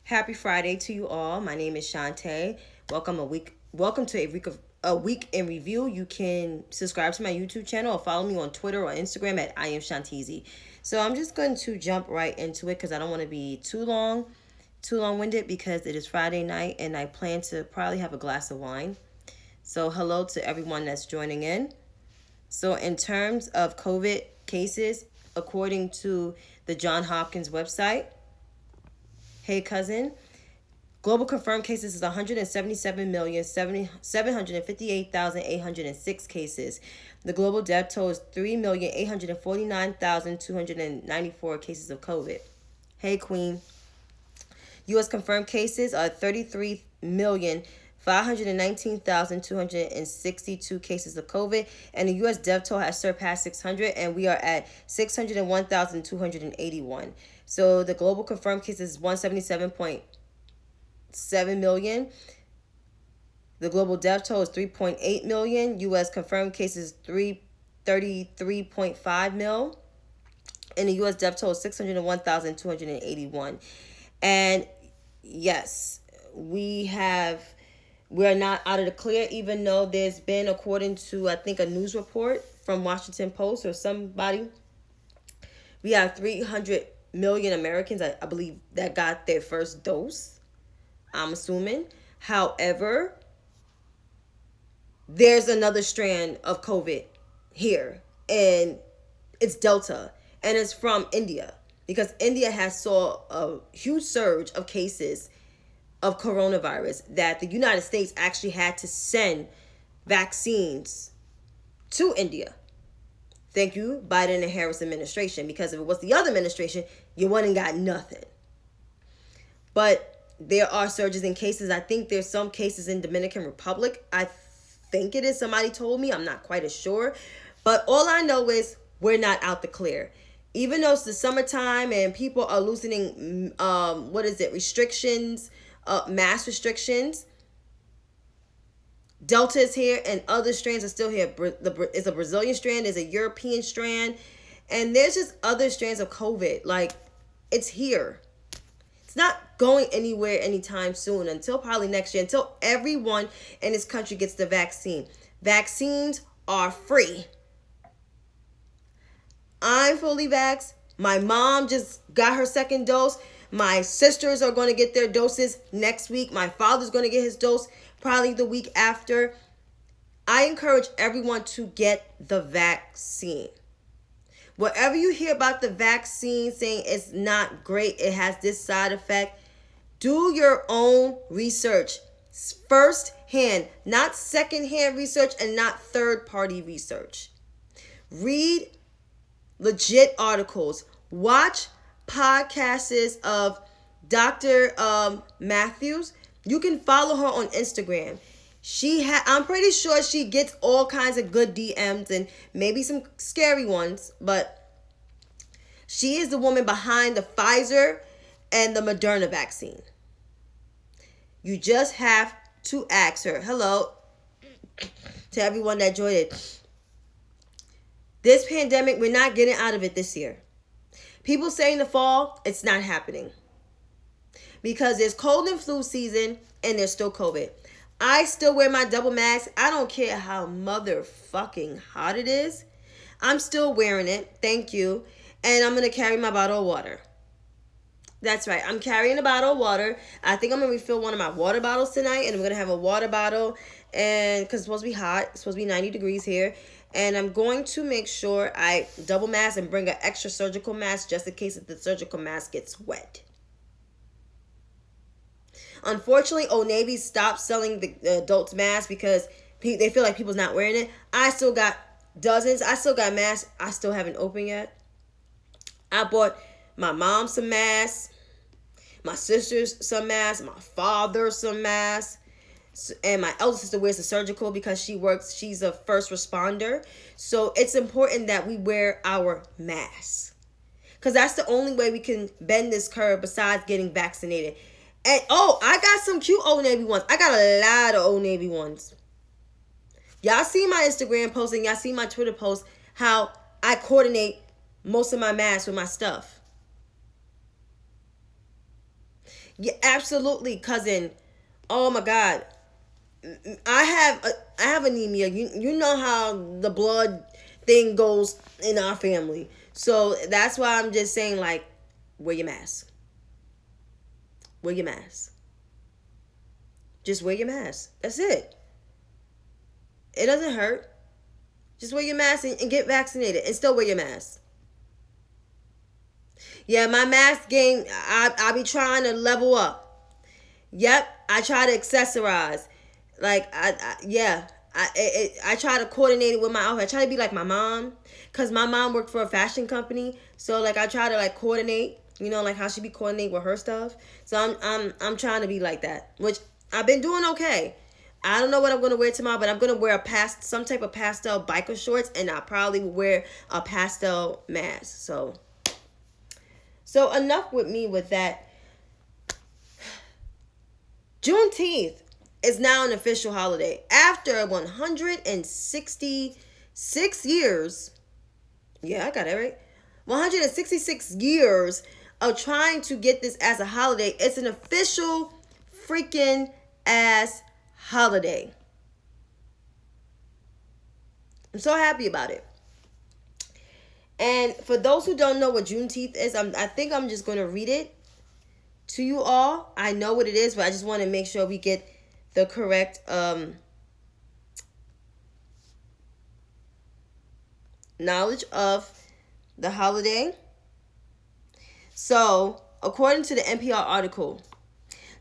Happy Friday to you all. My name is Chantay. Welcome to a week in review. You can subscribe to my YouTube channel or follow me on Twitter or Instagram at I am Shantizi. So I'm just going to jump right into it because I don't want to be too long-winded because it is Friday night and I plan to probably have a glass of wine. So hello to everyone that's joining in. So in terms of COVID cases, according to the Johns Hopkins website, hey cousin, global confirmed cases is 177,758,806 cases. The global death toll is 3,849,294 cases of COVID. Hey queen. U.S. confirmed cases are 33,519,262 cases of COVID, and the U.S. death toll has surpassed 600, and we are at 601,281. So the global confirmed cases is 177.7 million. The global death toll is 3.8 million. U.S. confirmed cases 333.5 mil. And the U.S. death toll is 601,281. And yes, we are not out of the clear, even though there's been, according to, I think, a news report from Washington Post or somebody, we have 300 million Americans, I believe, that got their first dose, I'm assuming. However, there's another strand of COVID here, and it's Delta, and it's from India, because India has saw a huge surge of cases of coronavirus that the United States actually had to send vaccines to India. Thank you, Biden and Harris administration, because if it was the other administration, you wouldn't got nothing. But there are surges in cases. I think there's some cases in Dominican Republic. I think it is. Somebody told me. I'm not quite as sure. But all I know is we're not out the clear. Even though it's the summertime and people are loosening, restrictions, mass restrictions, Delta is here and other strands are still here. It's a Brazilian strand, there's a European strand, and there's just other strands of COVID. Like, it's here. It's not going anywhere anytime soon until probably next year, until everyone in this country gets the vaccine. Vaccines are free. I'm fully vaxxed. My mom just got her second dose. My sisters are going to get their doses next week. My father's going to get his dose probably the week after. I encourage everyone to get the vaccine. Whatever you hear about the vaccine saying it's not great, it has this side effect, do your own research. First hand, not second hand research and not third party research. Read legit articles. Watch podcasts of Dr. Matthews. You can follow her on Instagram. I'm pretty sure she gets all kinds of good DMs and maybe some scary ones, but she is the woman behind the Pfizer and the Moderna vaccine. You just have to ask her. Hello to everyone that joined it. This pandemic, we're not getting out of it this year. People say in the fall, it's not happening. Because there's cold and flu season and there's still COVID. I still wear my double mask. I don't care how motherfucking hot it is. I'm still wearing it. Thank you. And I'm going to carry my bottle of water. That's right. I'm carrying a bottle of water. I think I'm going to refill one of my water bottles tonight. And I'm going to have a water bottle. And because it's supposed to be hot. It's supposed to be 90 degrees here. And I'm going to make sure I double mask and bring an extra surgical mask just in case if the surgical mask gets wet. Unfortunately, Old Navy stopped selling the adults masks because they feel like people's not wearing it. I still got dozens. I still got masks. I still haven't opened yet. I bought my mom some masks, my sisters some masks, my father some masks, and my elder sister wears a surgical because she's a first responder. So it's important that we wear our masks because that's the only way we can bend this curve besides getting vaccinated. And I got some cute Old Navy ones. I got a lot of Old Navy ones. Y'all see my Instagram post and y'all see my Twitter post how I coordinate most of my masks with my stuff. Yeah, absolutely, cousin. Oh my God, I have anemia. You know how the blood thing goes in our family, so that's why I'm just saying, like, wear your mask. Wear your mask. Just wear your mask. That's it. It doesn't hurt. Just wear your mask and get vaccinated, and still wear your mask. Yeah, my mask game. I be trying to level up. Yep, I try to accessorize. Like yeah, I try to coordinate it with my outfit. I try to be like my mom, cause my mom worked for a fashion company. So like I try to like coordinate. You know, like how she be coordinating with her stuff. So I'm trying to be like that, which I've been doing okay. I don't know what I'm gonna wear tomorrow, but I'm gonna wear some type of pastel biker shorts, and I probably will wear a pastel mask. So enough with me with that. Juneteenth is now an official holiday after 166 years. Yeah, I got it right. 166 years of trying to get this as a holiday. It's an official freaking ass holiday. I'm so happy about it. And for those who don't know what Juneteenth is, I think I'm just going to read it to you all. I know what it is, but I just want to make sure we get the correct knowledge of the holiday. So, according to the NPR article,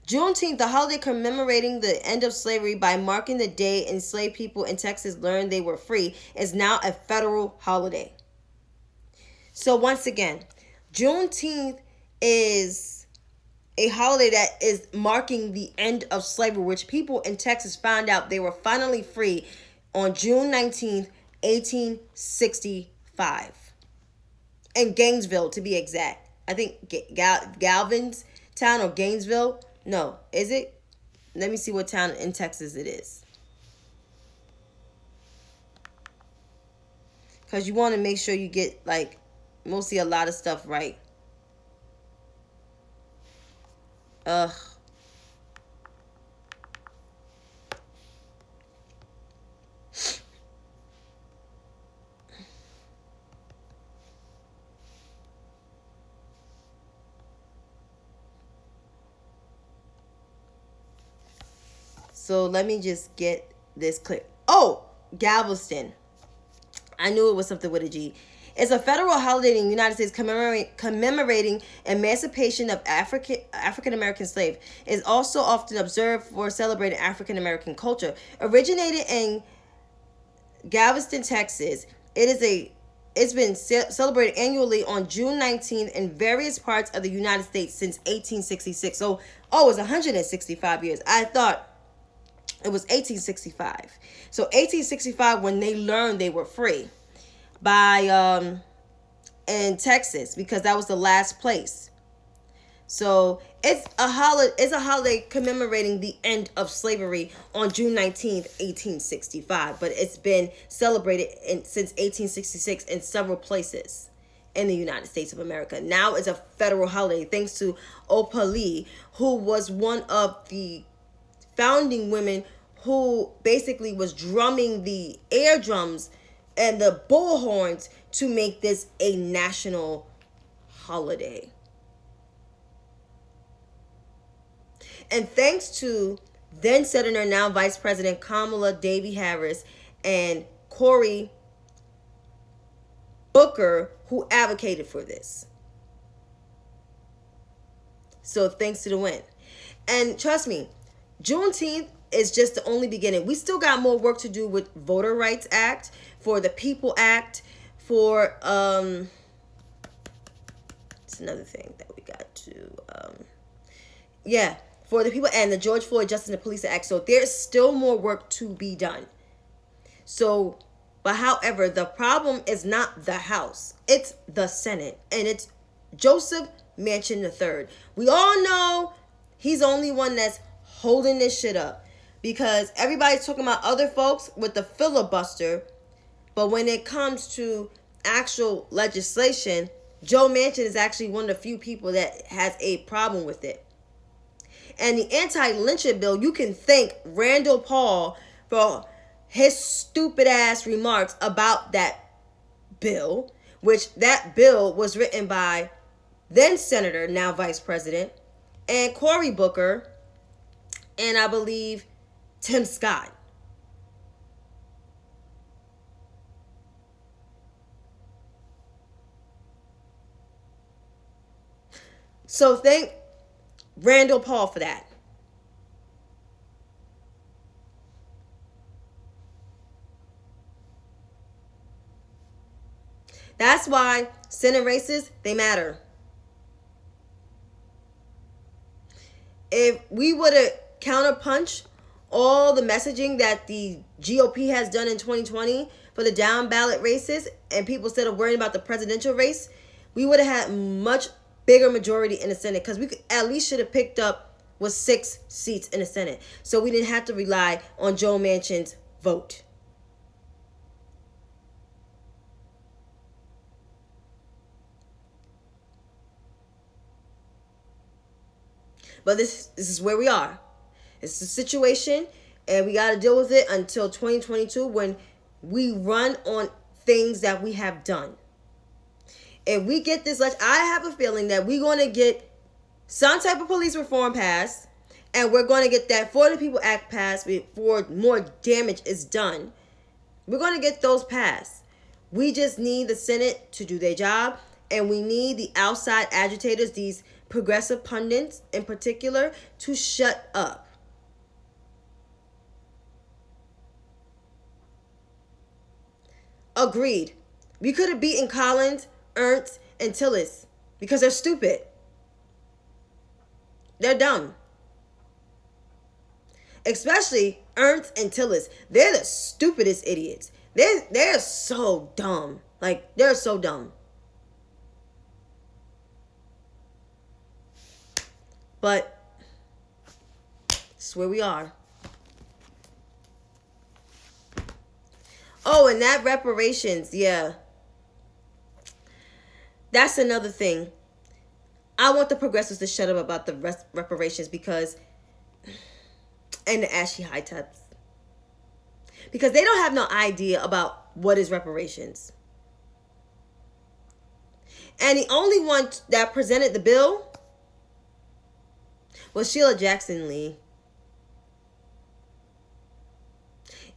Juneteenth, the holiday commemorating the end of slavery by marking the day enslaved people in Texas learned they were free, is now a federal holiday. So once again, Juneteenth is a holiday that is marking the end of slavery, which people in Texas found out they were finally free on June 19th, 1865. In Gainesville, to be exact. I think Galvin's town or Gainesville. No, is it? Let me see what town in Texas it is. Because you want to make sure you get, like, mostly a lot of stuff right. Ugh. So let me just get this clear. Oh, Galveston. I knew it was something with a G. It's a federal holiday in the United States commemorating emancipation of African American slaves. It is also often observed for celebrating African American culture. Originated in Galveston, Texas, it's been celebrated annually on June 19th in various parts of the United States since 1866. So, it was 165 years. I thought it was 1865. So 1865 when they learned they were free by in Texas, because that was the last place. So it's a holiday commemorating the end of slavery on June 19th, 1865, but it's been celebrated since 1866 in several places in the United States of America. Now it's a federal holiday thanks to Opa Lee, who was one of the founding women who basically was drumming the air drums and the bullhorns to make this a national holiday. And thanks to then Senator, now Vice President Kamala Davy Harris and Cory Booker, who advocated for this. So thanks to the win. And trust me, Juneteenth is just the only beginning. We still got more work to do with Voter Rights Act, for the People Act, for it's another thing that we got to for the people, and the George Floyd Justice and the Police Act. So there's still more work to be done. So, but however, the problem is not the House. It's the Senate. And it's Joseph Manchin III. We all know he's the only one that's holding this shit up. Because everybody's talking about other folks with the filibuster. But when it comes to actual legislation, Joe Manchin is actually one of the few people that has a problem with it. And the anti-lynching bill, you can thank Randall Paul for his stupid ass remarks about that bill, which that bill was written by then Senator, now Vice President, and Cory Booker, and I believe Tim Scott. So thank Randall Paul for that. That's why Senate races, they matter. If we would have counterpunched all the messaging that the GOP has done in 2020 for the down ballot races, and people instead of worrying about the presidential race, we would have had much bigger majority in the Senate, because we could, at least should have picked up with 6 seats in the Senate, so we didn't have to rely on Joe Manchin's vote. But this is where we are. It's the situation, and we got to deal with it until 2022, when we run on things that we have done. If we get this, I have a feeling that we're going to get some type of police reform passed, and we're going to get that For the People Act passed before more damage is done. We're going to get those passed. We just need the Senate to do their job, and we need the outside agitators, these progressive pundits in particular, to shut up. Agreed. We could have beaten Collins, Ernst, and Tillis because they're stupid. They're dumb. Especially Ernst and Tillis. They're the stupidest idiots. They're so dumb. Like, they're so dumb. But it's where we are. Oh, and that reparations, yeah. That's another thing. I want the progressives to shut up about the reparations because, and the Ashley High Tops, because they don't have no idea about what is reparations. And the only one that presented the bill was Sheila Jackson Lee.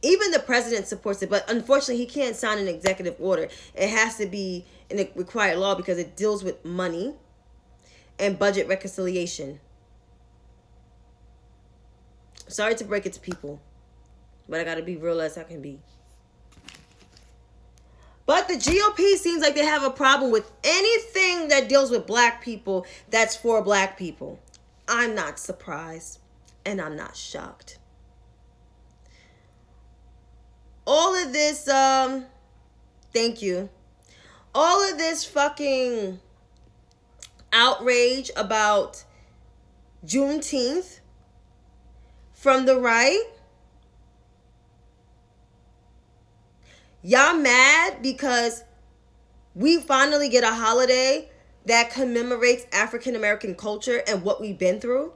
Even the president supports it, but unfortunately he can't sign an executive order. It has to be in a required law because it deals with money and budget reconciliation. Sorry to break it to people, but I gotta be real as I can be. But the GOP seems like they have a problem with anything that deals with black people that's for black people. I'm not surprised, and I'm not shocked. All of this, thank you. All of this fucking outrage about Juneteenth from the right. Y'all mad because we finally get a holiday that commemorates African American culture and what we've been through?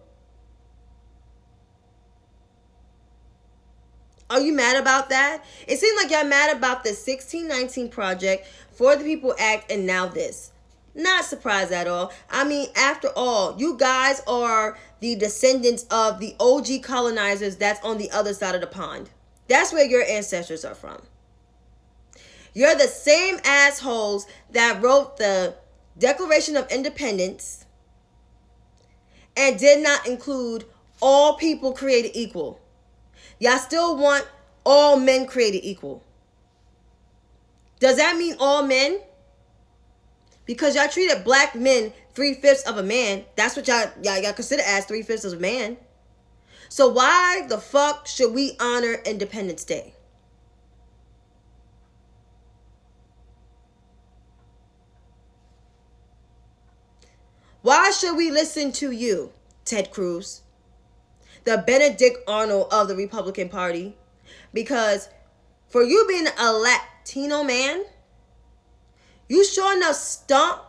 Are you mad about that? It seems like y'all mad about the 1619 Project, For the People Act, and now this. Not surprised at all. I mean, after all, you guys are the descendants of the OG colonizers that's on the other side of the pond. That's where your ancestors are from. You're the same assholes that wrote the Declaration of Independence and did not include all people created equal. Y'all still want all men created equal. Does that mean all men? Because y'all treated black men 3/5 of a man. That's what y'all consider as 3/5 of a man. So why the fuck should we honor Independence Day? Why should we listen to you, Ted Cruz, the Benedict Arnold of the Republican Party? Because for you being a Latino man, you sure enough stomp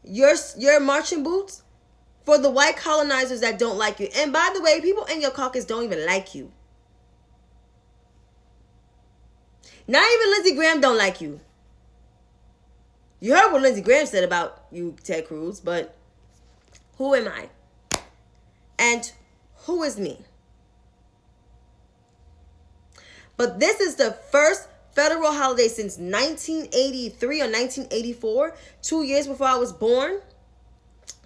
your marching boots for the white colonizers that don't like you. And by the way, people in your caucus don't even like you. Not even Lindsey Graham don't like you. You heard what Lindsey Graham said about you, Ted Cruz, but who am I? And who is me? But this is the first federal holiday since 1983 or 1984, 2 years before I was born,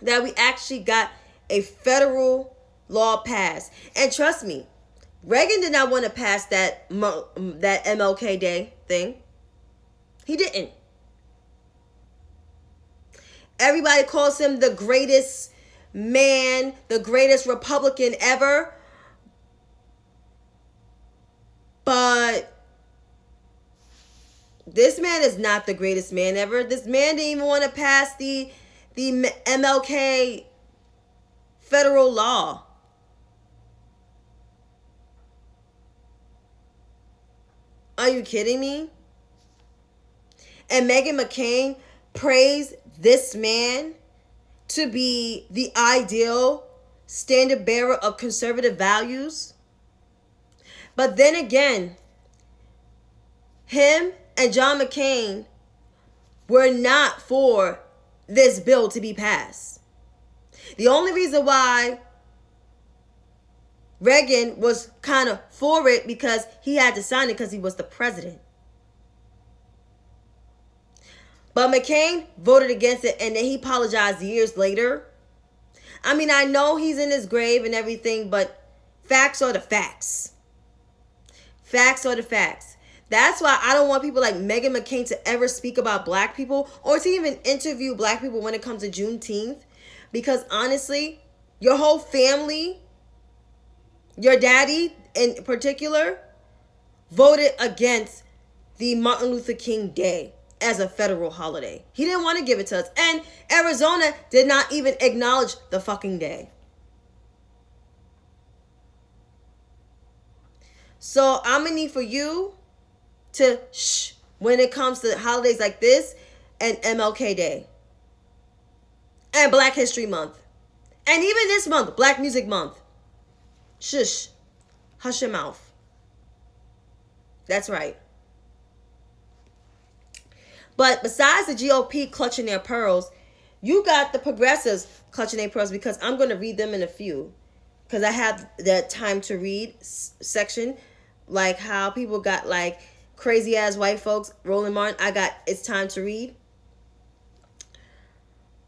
that we actually got a federal law passed. And trust me, Reagan did not want to pass that MLK Day thing. He didn't. Everybody calls him the greatest man, the greatest Republican ever. But this man is not the greatest man ever. This man didn't even want to pass the MLK federal law. Are you kidding me? And Meghan McCain praised this man to be the ideal standard bearer of conservative values. But then again, him and John McCain were not for this bill to be passed. The only reason why Reagan was kind of for it because he had to sign it because he was the president. But McCain voted against it, and then he apologized years later. I mean, I know he's in his grave and everything, but facts are the facts. Facts are the facts. That's why I don't want people like Meghan McCain to ever speak about black people or to even interview black people when it comes to Juneteenth. Because honestly, your whole family, your daddy in particular, voted against the Martin Luther King Day as a federal holiday. He didn't want to give it to us. And Arizona did not even acknowledge the fucking day. So I'm going to need for you to shh when it comes to holidays like this and MLK Day. And Black History Month. And even this month, Black Music Month. Shush. Hush your mouth. That's right. But besides the GOP clutching their pearls, you got the progressives clutching their pearls, because I'm going to read them in a few. Because I have that time to read section. Like how people got like crazy ass white folks, Roland Martin. I got it's time to read.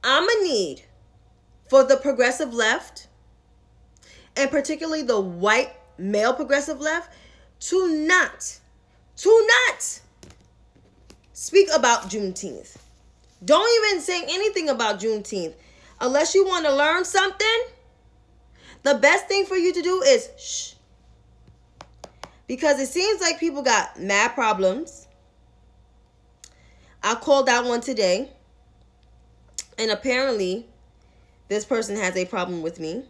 I'm going to need for the progressive left, and particularly the white male progressive left, to not speak about Juneteenth. Don't even say anything about Juneteenth. Unless you want to learn something, the best thing for you to do is shh. Because it seems like people got mad problems. I called out one today. And apparently, this person has a problem with me.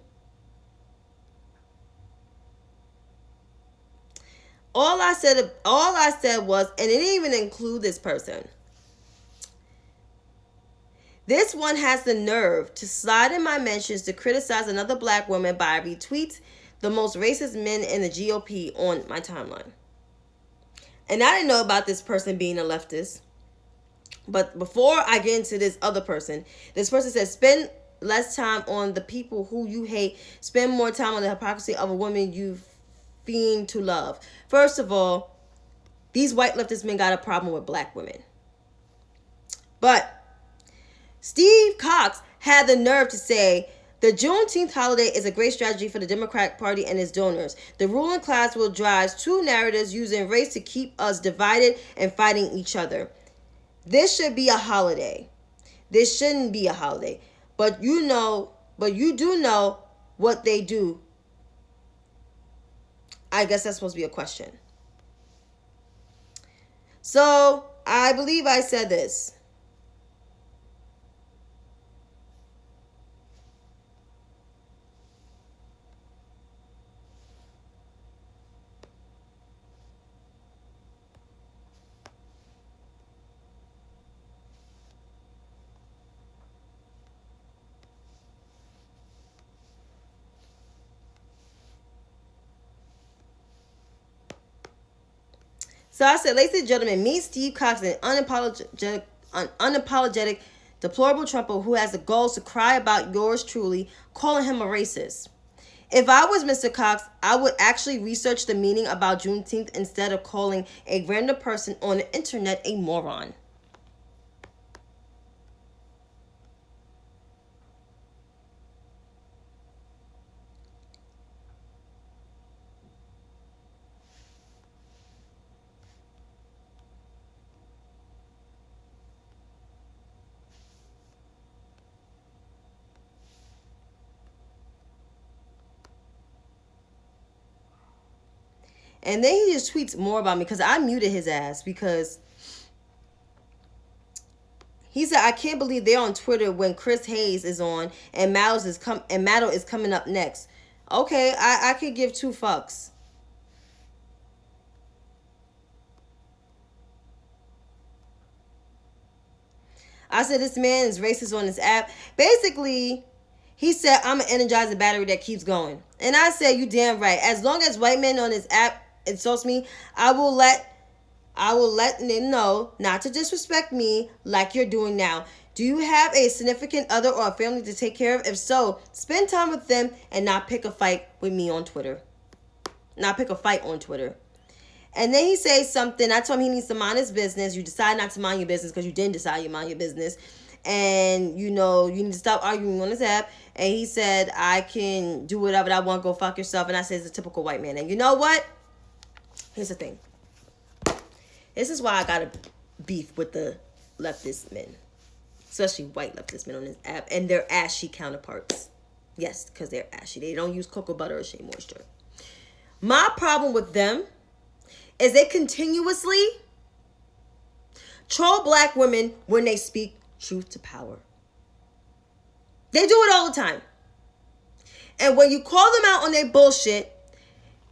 All I said was, and it didn't even include this person. This one has the nerve to slide in my mentions to criticize another black woman by retweets the most racist men in the GOP on my timeline. And I didn't know about this person being a leftist. But before I get into this other person, this person says, spend less time on the people who you hate. Spend more time on the hypocrisy of a woman you fiend to love. First of all, these white leftist men got a problem with black women. But Steve Cox had the nerve to say, the Juneteenth holiday is a great strategy for the Democratic Party and its donors. The ruling class will drive two narratives using race to keep us divided and fighting each other. This should be a holiday. This shouldn't be a holiday. But you do know what they do. I guess that's supposed to be a question. So, I believe I said this. So I said, ladies and gentlemen, meet Steve Cox, an unapologetic, deplorable Trumper who has the goals to cry about yours truly, calling him a racist. If I was Mr. Cox, I would actually research the meaning about Juneteenth instead of calling a random person on the internet a moron. And then he just tweets more about me because I muted his ass because he said, I can't believe they're on Twitter when Chris Hayes is on and Maddow is coming up next. Okay, I could give two fucks. I said, this man is racist on this app. Basically, he said, I'm an energizer battery that keeps going. And I said, you damn right. As long as white men on this app insults me, I will let them know not to disrespect me like you're doing now. Do you have a significant other or a family to take care of? If so, spend time with them and not pick a fight with me on Twitter. Not pick a fight on Twitter. And then he says something. I told him he needs to mind his business. You decide not to mind your business because you didn't decide you mind your business. And, you need to stop arguing on this app. And he said, I can do whatever I want. Go fuck yourself. And I said, it's a typical white man. And you know what? Here's the thing. This is why I got a beef with the leftist men. Especially white leftist men on this app. And their ashy counterparts. Yes, because they're ashy. They don't use cocoa butter or shea moisture. My problem with them is they continuously troll black women when they speak truth to power. They do it all the time. And when you call them out on their bullshit,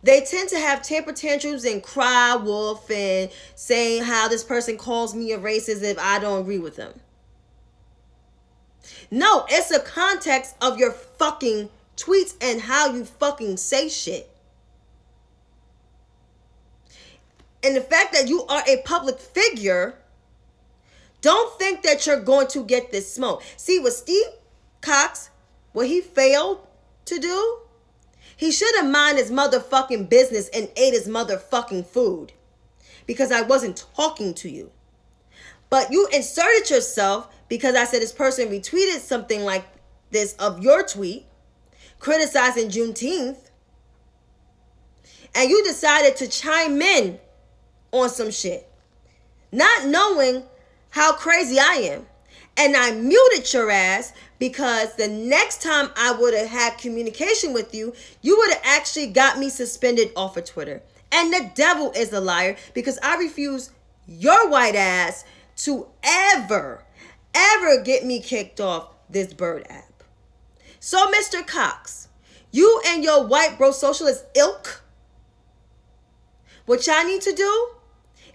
they tend to have temper tantrums and cry wolf and saying how this person calls me a racist if I don't agree with them. No, it's the context of your fucking tweets and how you fucking say shit. And the fact that you are a public figure, don't think that you're going to get this smoke. See, with Steve Cox, what he failed to do, he should have minded his motherfucking business and ate his motherfucking food. Because I wasn't talking to you. But you inserted yourself because I said this person retweeted something like this of your tweet, criticizing Juneteenth. And you decided to chime in on some shit, not knowing how crazy I am. And I muted your ass because the next time I would have had communication with you, you would have actually got me suspended off of Twitter. And the devil is a liar because I refuse your white ass to ever get me kicked off this Bird app. So, Mr. Cox, you and your white bro socialist ilk, what y'all need to do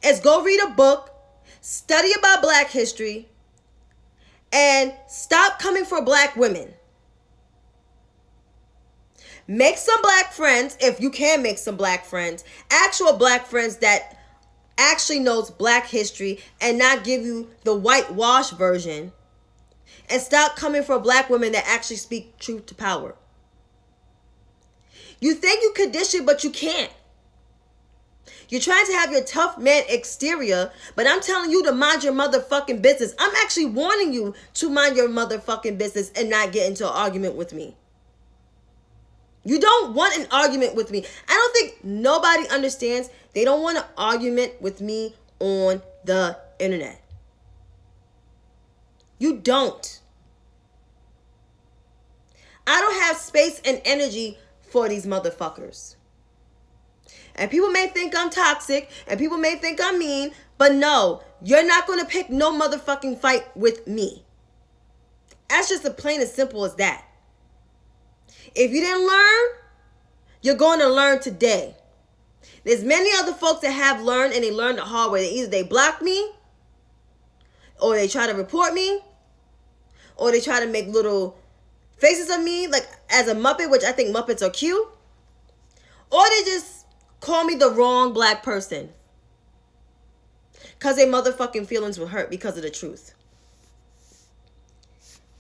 is go read a book, study about black history, and stop coming for black women. Make some black friends, if you can make some black friends, actual black friends that actually knows black history and not give you the whitewash version. And stop coming for black women that actually speak truth to power. You think you could dish it, but you can't. You're trying to have your tough man exterior, but I'm telling you to mind your motherfucking business. I'm actually warning you to mind your motherfucking business and not get into an argument with me. You don't want an argument with me. I don't think nobody understands. They don't want an argument with me on the internet. You don't. I don't have space and energy for these motherfuckers. And people may think I'm toxic, and people may think I'm mean, but no, you're not going to pick no motherfucking fight with me. That's just as plain and simple as that. If you didn't learn, you're going to learn today. There's many other folks that have learned, and they learned the hard way. Either they block me, or they try to report me, or they try to make little faces of me, like as a Muppet, which I think Muppets are cute, or they just call me the wrong black person. Because their motherfucking feelings were hurt because of the truth.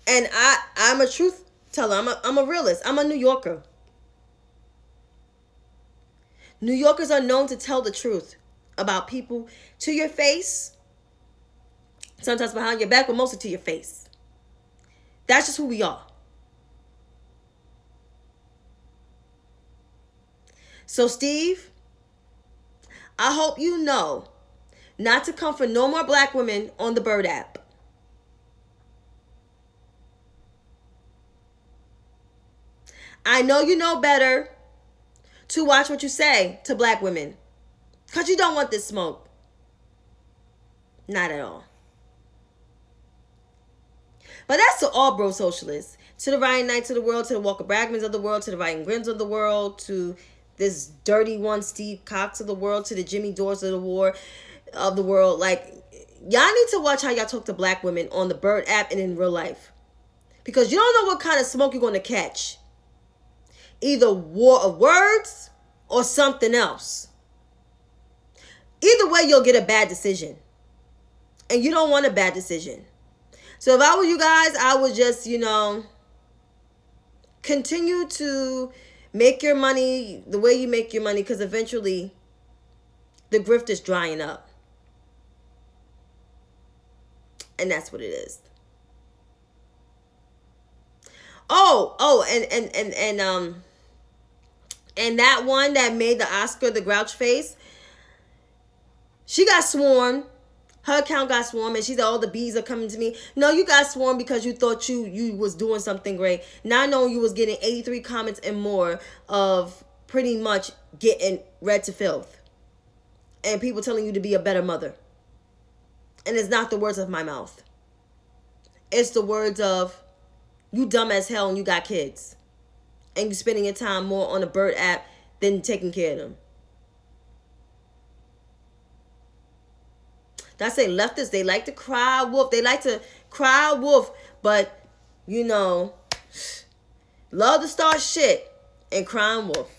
And I'm a truth teller. I'm a realist. I'm a New Yorker. New Yorkers are known to tell the truth about people to your face, sometimes behind your back, but mostly to your face. That's just who we are. So, Steve, I hope you know not to come for no more black women on the Bird app. I know you know better to watch what you say to black women, because you don't want this smoke. Not at all. But that's to all bro socialists. To the Ryan Knights of the world, to the Walker Bragmans of the world, to the Ryan Grims of the world, to this dirty one Steve Cox of the world, to the Jimmy Dores of the world. Like, y'all need to watch how y'all talk to black women on the Bird app and in real life. Because you don't know what kind of smoke you're going to catch. Either war of words or something else. Either way, you'll get a bad decision. And you don't want a bad decision. So if I were you guys, I would just, continue to make your money the way you make your money, because eventually the grift is drying up. And that's what it is. And that one that made the Oscar the grouch face, she got swarmed. Her account got swarmed, and she said, "All the bees are coming to me." No, you got swarmed because you thought you was doing something great. Not knowing you was getting 83 comments and more of pretty much getting read to filth. And people telling you to be a better mother. And it's not the words of my mouth. It's the words of, you dumb as hell and you got kids. And you spending your time more on the Bird app than taking care of them. That's say leftists, they like to cry wolf. They like to cry wolf, but, love to start shit and crying wolf.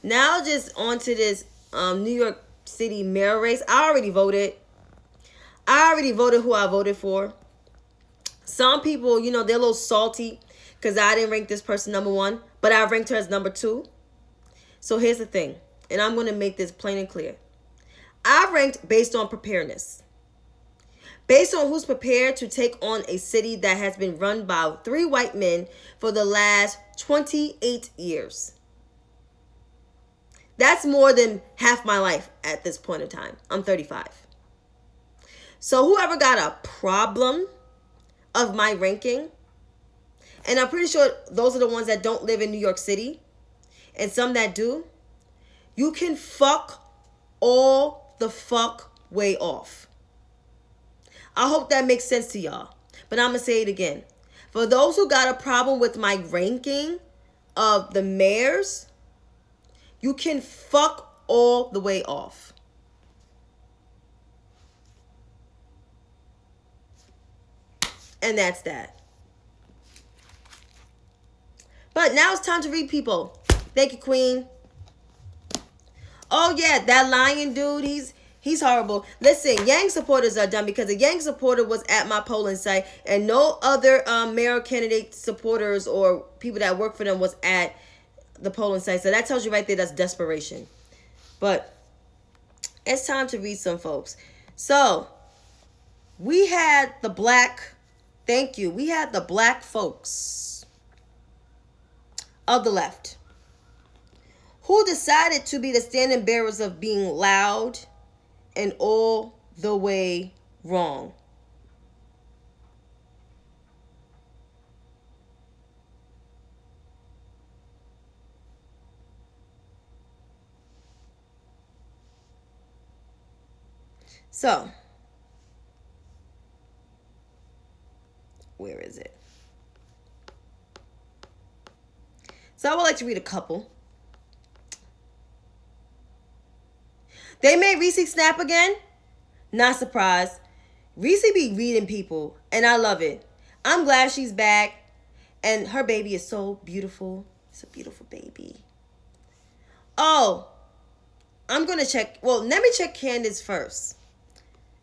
Now just on to this New York City mayor race. I already voted. Who I voted for. Some people, they're a little salty because I didn't rank this person number 1, but I ranked her as number 2. So here's the thing, and I'm going to make this plain and clear. I ranked based on preparedness. Based on who's prepared to take on a city that has been run by 3 white men for the last 28 years. That's more than half my life at this point in time. I'm 35. So whoever got a problem of my ranking, and I'm pretty sure those are the ones that don't live in New York City, and some that do, you can fuck all the fuck way off. I hope that makes sense to y'all. But I'm going to say it again. For those who got a problem with my ranking of the mayors, you can fuck all the way off. And that's that. But now it's time to read people. Thank you, Queen. Oh, yeah, that Lion dude, he's horrible. Listen, Yang supporters are done because a Yang supporter was at my polling site and no other mayor candidate supporters or people that work for them was at the polling site. So that tells you right there that's desperation. But it's time to read some folks. So we had the black, thank you, we had the black folks of the left who decided to be the standing bearers of being loud and all the way wrong. So, where is it? So I would like to read a couple. They made Reese snap again. Not surprised. Reese be reading people, and I love it. I'm glad she's back, and her baby is so beautiful. It's a beautiful baby. Oh, I'm going to check. Well, let me check Candace first.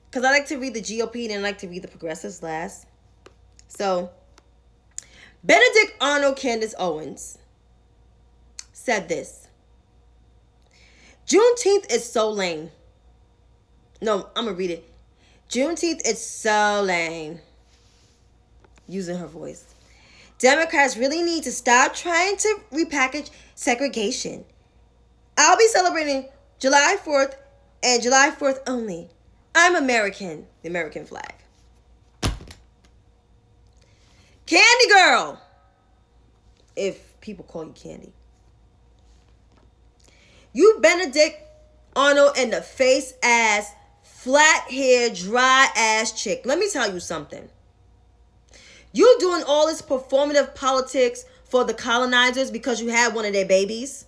Because I like to read the GOP and I like to read the progressives last. So, Benedict Arnold Candace Owens said this. Juneteenth is so lame. No, I'm going to read it. Juneteenth is so lame. Using her voice. Democrats really need to stop trying to repackage segregation. I'll be celebrating July 4th and July 4th only. I'm American. The American flag. Candy Girl. If people call you Candy. You Benedict Arnold in the face ass, flat hair, dry ass chick. Let me tell you something. You doing all this performative politics for the colonizers because you had one of their babies?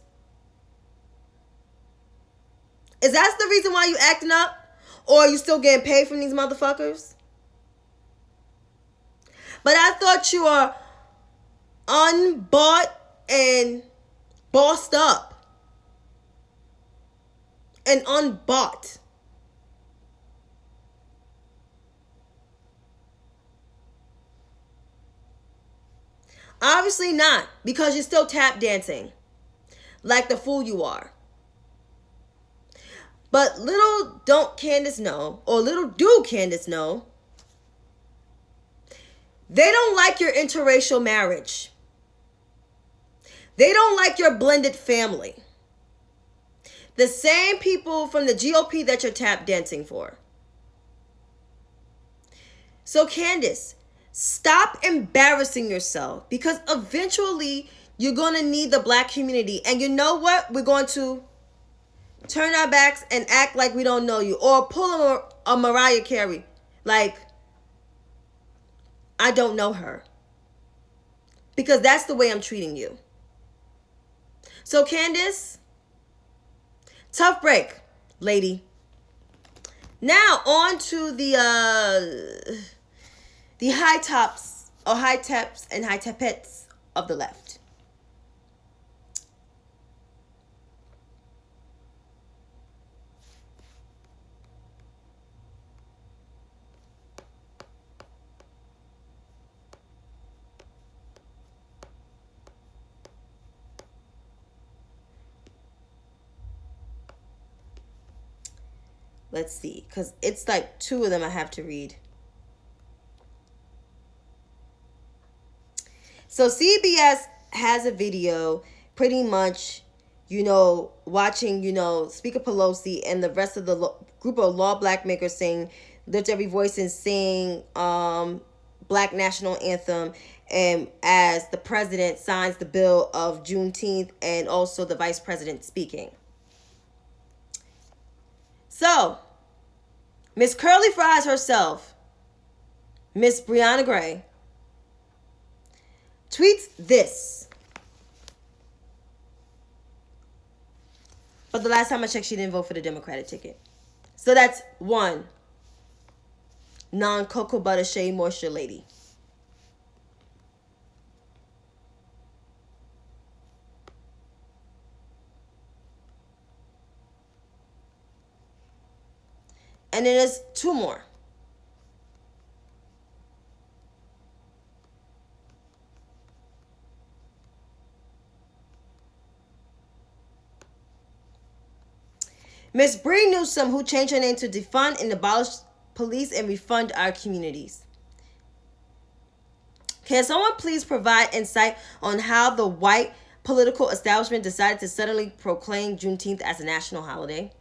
Is that the reason why you acting up? Or are you still getting paid from these motherfuckers? But I thought you were unbought and bossed up. And unbought. Obviously not, because you're still tap dancing like the fool you are. But little don't Candace know, or little do Candace know, they don't like your interracial marriage. They don't like your blended family. The same people from the GOP that you're tap dancing for. So Candace, stop embarrassing yourself, because eventually you're going to need the black community. And you know what? We're going to turn our backs and act like we don't know you. Or pull a Mariah Carey. Like, I don't know her. Because that's the way I'm treating you. So Candace, tough break, lady. Now on to the high tops, or high taps and high tapettes of the left. Let's see, because it's like two of them I have to read. So CBS has a video pretty much, watching, Speaker Pelosi and the rest of the group of law black makers saying, lift every voice and sing Black National Anthem, and as the president signs the bill of Juneteenth and also the vice president speaking. So, Miss Curly Fries herself, Miss Brianna Gray, tweets this. But the last time I checked, she didn't vote for the Democratic ticket. So that's one non-cocoa butter shea moisture lady. And then there's two more. Miss Bree Newsom, who changed her name to defund and abolish police and refund our communities. Can someone please provide insight on how the white political establishment decided to suddenly proclaim Juneteenth as a national holiday?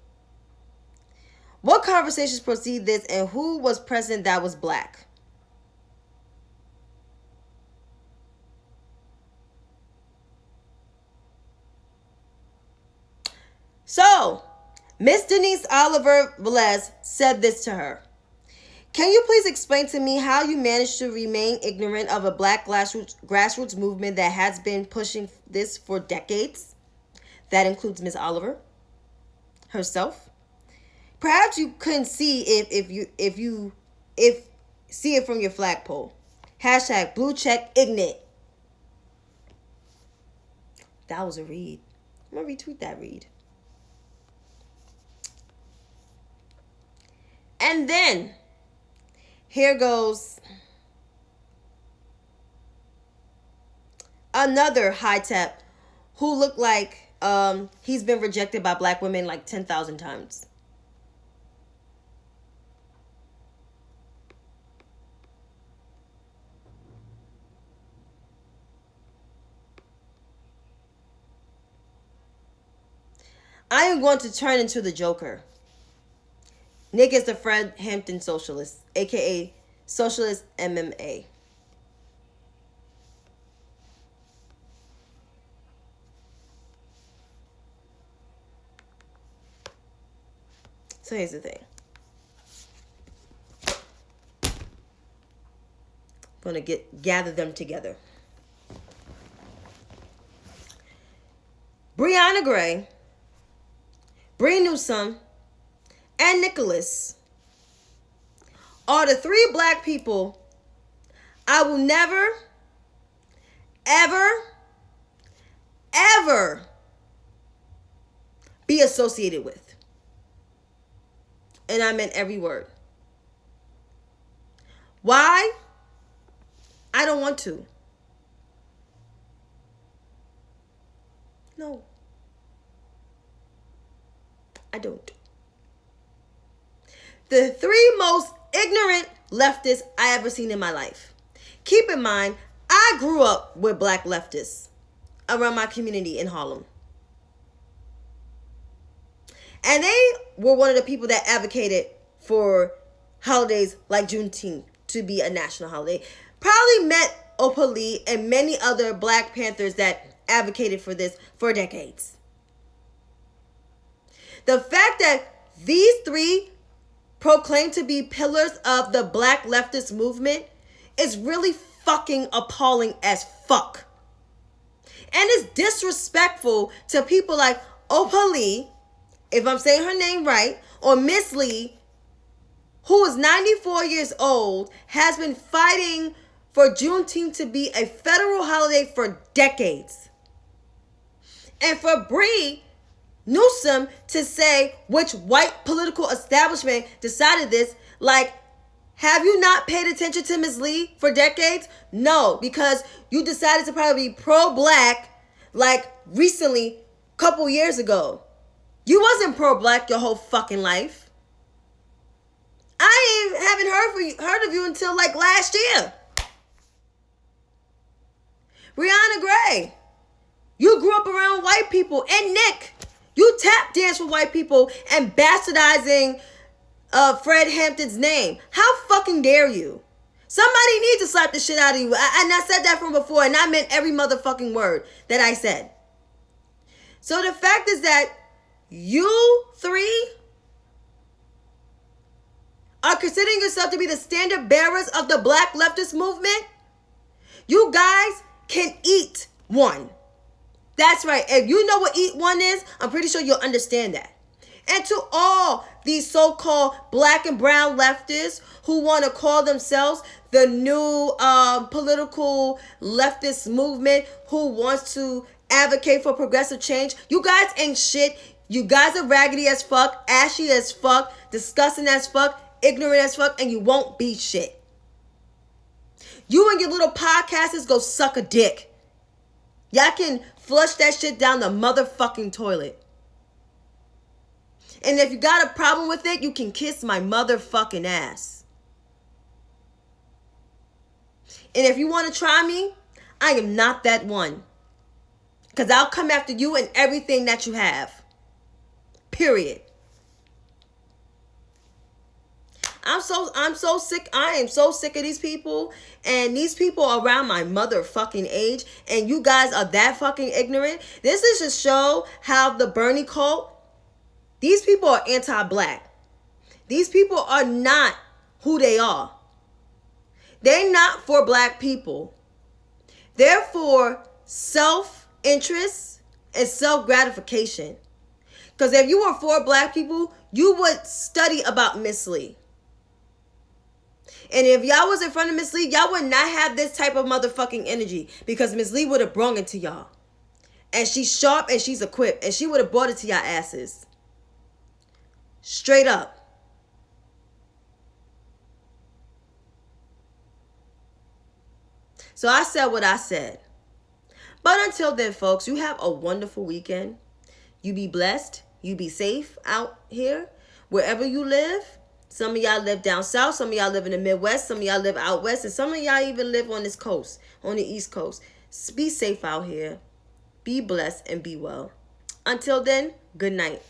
What conversations precede this, and who was present that was black? So, Miss Denise Oliver Velez said this to her. Can you please explain to me how you managed to remain ignorant of a black grassroots movement that has been pushing this for decades? That includes Miss Oliver herself. Perhaps you couldn't see if see it from your flagpole. Hashtag blue check ignorant. That was a read. I'm gonna retweet that read. And then, here goes another high tep who looked like he's been rejected by black women like 10,000 times. I am going to turn into the Joker. Nick is the Fred Hampton socialist, aka Socialist MMA. So here's the thing. I'm going to gather them together. Brianna Gray, Bree Newsome, and Nicholas are the three black people I will never, ever, ever be associated with. And I meant every word. Why? I don't want to. No. I don't. The three most ignorant leftists I ever seen in my life. Keep in mind, I grew up with black leftists around my community in Harlem. And they were one of the people that advocated for holidays like Juneteenth to be a national holiday. Probably met Opa Lee and many other Black Panthers that advocated for this for decades. The fact that these three proclaim to be pillars of the black leftist movement is really fucking appalling as fuck. And it's disrespectful to people like Opa Lee, if I'm saying her name right, or Miss Lee, who is 94 years old, has been fighting for Juneteenth to be a federal holiday for decades. And for Bree Newsome to say which white political establishment decided this, like, have you not paid attention to Ms. Lee for decades? No, because you decided to probably be pro-black like recently, couple years ago. You wasn't pro-black your whole fucking life. I haven't heard of you until like last year. Brianna Gray, you grew up around white people. And Nick, you tap dance with white people and bastardizing Fred Hampton's name. How fucking dare you? Somebody needs to slap the shit out of you. And I said that from before, and I meant every motherfucking word that I said. So the fact is that you three are considering yourself to be the standard bearers of the black leftist movement. You guys can eat one. That's right. If you know what eat one is, I'm pretty sure you'll understand that. And to all these so-called black and brown leftists who want to call themselves the new political leftist movement who wants to advocate for progressive change, you guys ain't shit. You guys are raggedy as fuck, ashy as fuck, disgusting as fuck, ignorant as fuck, and you won't be shit. You and your little podcasters go suck a dick. Y'all can flush that shit down the motherfucking toilet. And if you got a problem with it, you can kiss my motherfucking ass. And if you want to try me, I am not that one. Because I'll come after you and everything that you have. Period. I'm so sick. I am so sick of these people. And these people are around my motherfucking age. And you guys are that fucking ignorant. This is to show how the Bernie cult, these people are anti-black. These people are not who they are. They're not for black people. They're for self-interest and self-gratification. Because if you were for black people, you would study about Miss Lee. And if y'all was in front of Miss Lee, y'all would not have this type of motherfucking energy. Because Miss Lee would have brung it to y'all. And she's sharp and she's equipped. And she would have brought it to y'all asses. Straight up. So I said what I said. But until then, folks, you have a wonderful weekend. You be blessed. You be safe out here. Wherever you live. Some of y'all live down south. Some of y'all live in the Midwest. Some of y'all live out west. And some of y'all even live on this coast, on the East Coast. Be safe out here. Be blessed and be well. Until then, good night.